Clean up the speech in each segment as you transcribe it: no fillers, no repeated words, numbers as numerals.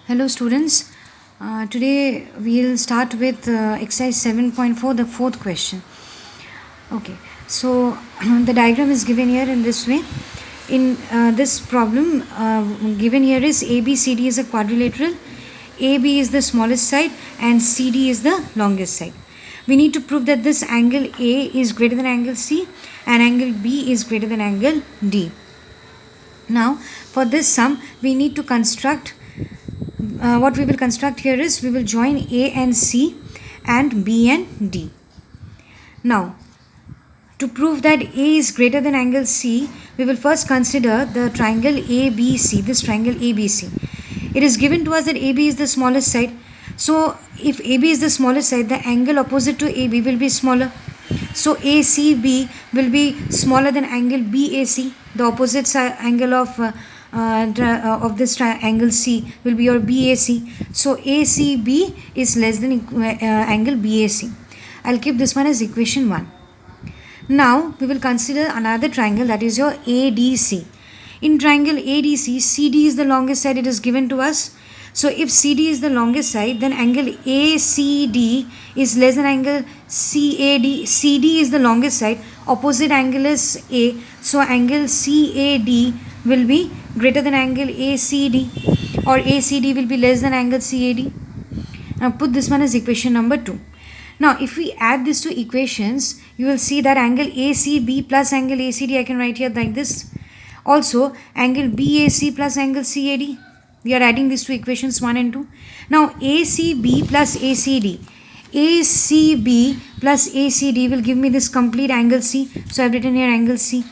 Hello students, today we'll start with exercise 7.4, the fourth question. Okay, so the diagram is given here in this way. In this problem, given here is ABCD is a quadrilateral, AB is the smallest side and CD is the longest side. We need to prove that this angle A is greater than angle C and angle B is greater than angle D. Now for this sum we need to construct what we will construct here is we will join A and C and B and D. Now to prove that A is greater than angle C, we will first consider the triangle ABC, this triangle ABC. It is given to us that AB is the smallest side. So if AB is the smallest side, the angle opposite to AB will be smaller. So ACB will be smaller than angle BAC. The opposite angle of this triangle C will be your BAC. So ACB is less than angle BAC. I'll keep this one as equation 1. Now we will consider another triangle, that is your ADC. In triangle ADC, CD is the longest side, it is given to us. So if CD is the longest side, then angle ACD is less than angle CAD. CD is the longest side, opposite angle is A. So angle CAD will be greater than angle ACD, or ACD will be less than angle CAD. Now put this one as equation number 2. Now if we add these two equations, you will see that angle ACB plus angle ACD, I can write here like this. Also angle BAC plus angle CAD. We are adding these two equations 1 and 2. Now ACB plus ACD. ACB plus ACD will give me this complete angle C. So I have written here angle C.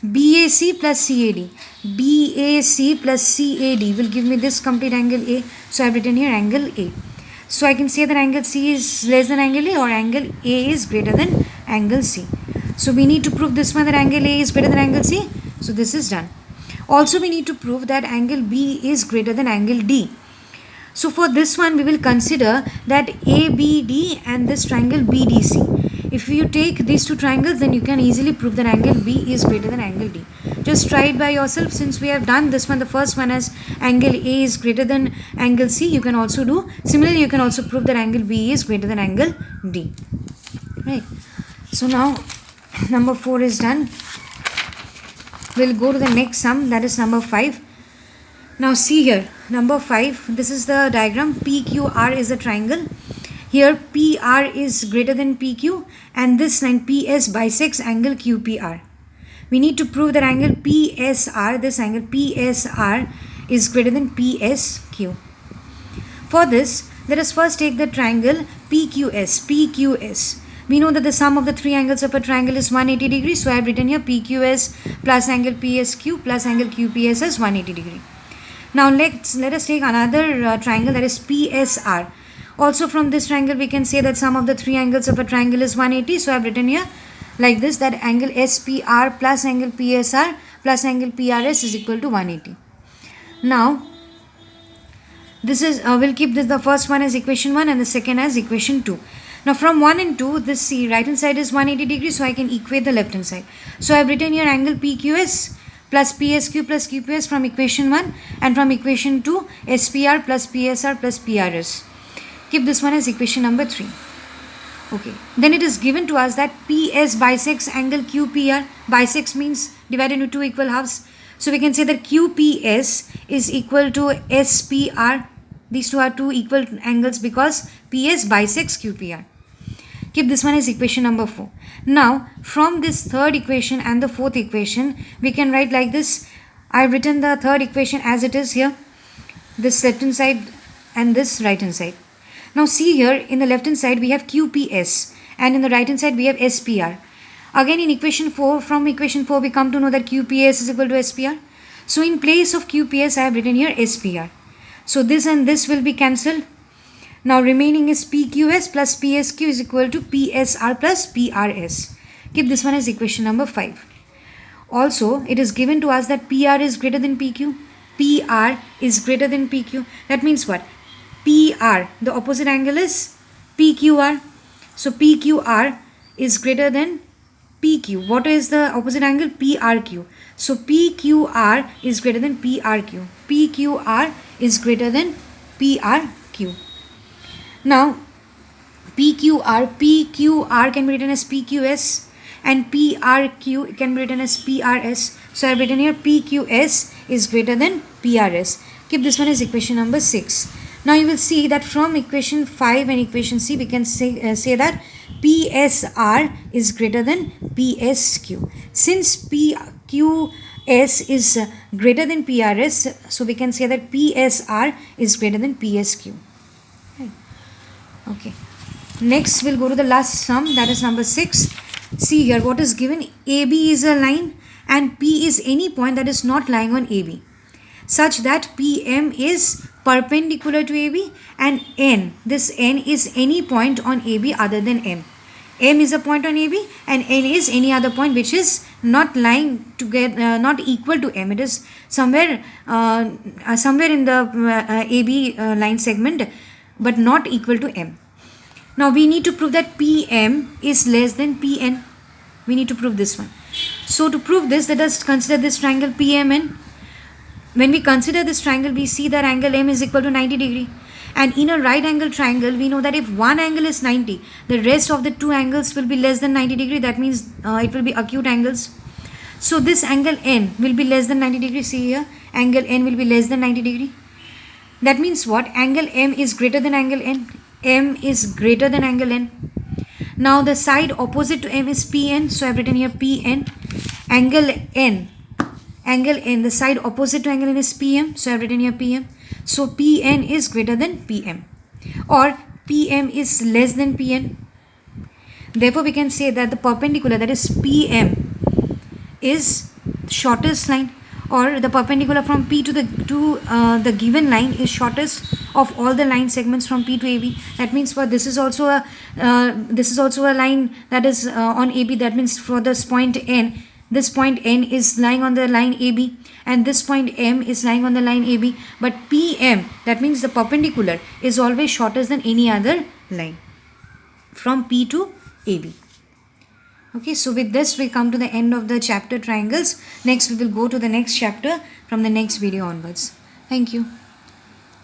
BAC plus CAD. BAC plus CAD will give me this complete angle A. So I have written here angle A. So I can say that angle C is less than angle A, or angle A is greater than angle C. So we need to prove this one, that angle A is greater than angle C. So this is done. Also we need to prove that angle B is greater than angle D. So for this one we will consider that ABD and this triangle BDC. If you take these two triangles, then you can easily prove that angle B is greater than angle D. Just try it by yourself. Since we have done this one, the first one as angle A is greater than angle C, you can also do similarly. You can also prove that angle B is greater than angle D. Right. So now number 4 is done. We'll go to the next sum, that is number 5. Now see here, number 5, this is the diagram. PQR is a triangle. Here PR is greater than PQ and this line PS bisects angle QPR. We need to prove that angle PSR, this angle PSR is greater than PSQ. For this, let us first take the triangle PQS. PQS. We know that the sum of the three angles of a triangle is 180 degrees. So I have written here PQS plus angle PSQ plus angle QPS as 180 degree. Now let us take another triangle, that is PSR. Also from this triangle we can say that sum of the three angles of a triangle is 180. So I have written here like this, that angle SPR plus angle PSR plus angle PRS is equal to 180. Now this is we'll keep this, the first one as equation 1 and the second as equation 2. Now from 1 and 2, this C right hand side is 180 degrees, so I can equate the left hand side. So I have written here angle PQS plus PSQ plus QPS from equation 1, and from equation 2 SPR plus PSR plus PRS. Keep this one as equation number 3. Okay, then it is given to us that PS bisects angle QPR. Bisects means divided into two equal halves. So we can say that QPS is equal to SPR. These two are two equal angles because PS bisects QPR. Keep this one as equation number 4. Now from this third equation and the fourth equation, we can write like this. I have written the third equation as it is here. This left hand side and this right hand side. Now see here, in the left hand side we have QPS and in the right hand side we have SPR. Again in equation 4, from equation 4 we come to know that QPS is equal to SPR. So in place of QPS I have written here SPR. So this and this will be cancelled. Now remaining is PQS plus PSQ is equal to PSR plus PRS. Keep this one as equation number 5. Also it is given to us that PR is greater than PQ. PR is greater than PQ. That means what? PR, the opposite angle is PQR. So PQR is greater than PQ. What is the opposite angle? PRQ. So PQR is greater than PRQ. PQR is greater than PRQ. Now PQR can be written as PQS, and PRQ can be written as PRS. So I have written here PQS is greater than PRS. Keep this one as equation number 6. Now you will see that from equation 5 and equation C we can say that PSR is greater than PSQ. Since PQS is greater than PRS, so we can say that PSR is greater than PSQ. Right. Okay. Next we'll go to the last sum, that is number 6. See here what is given. AB is a line and P is any point that is not lying on AB, such that PM is perpendicular to AB, and N, this N is any point on AB other than M. M is a point on AB and N is any other point which is not lying together, not equal to M. It is somewhere in the AB line segment, but not equal to M. Now we need to prove that PM is less than PN. We need to prove this one. So to prove this, let us consider this triangle PMN. When we consider this triangle, we see that angle M is equal to 90 degree. And in a right angle triangle, we know that if one angle is 90, the rest of the two angles will be less than 90 degree. That means it will be acute angles. So this angle N will be less than 90 degree. See here, angle N will be less than 90 degree. That means what? Angle M is greater than angle N. M is greater than angle N. Now the side opposite to M is PN. So I have written here PN. Angle N, the side opposite to angle N is PM. So I have written here PM. So PN is greater than PM, or PM is less than PN. Therefore we can say that the perpendicular, that is PM, is shortest line, or the perpendicular from P to the given line is shortest of all the line segments from P to AB. That means for this is also a line that is on AB. That means for this point N, this point N is lying on the line AB, and this point M is lying on the line AB. But PM, that means the perpendicular, is always shorter than any other line from P to AB. Okay, so with this we come to the end of the chapter triangles. Next we will go to the next chapter from the next video onwards. Thank you.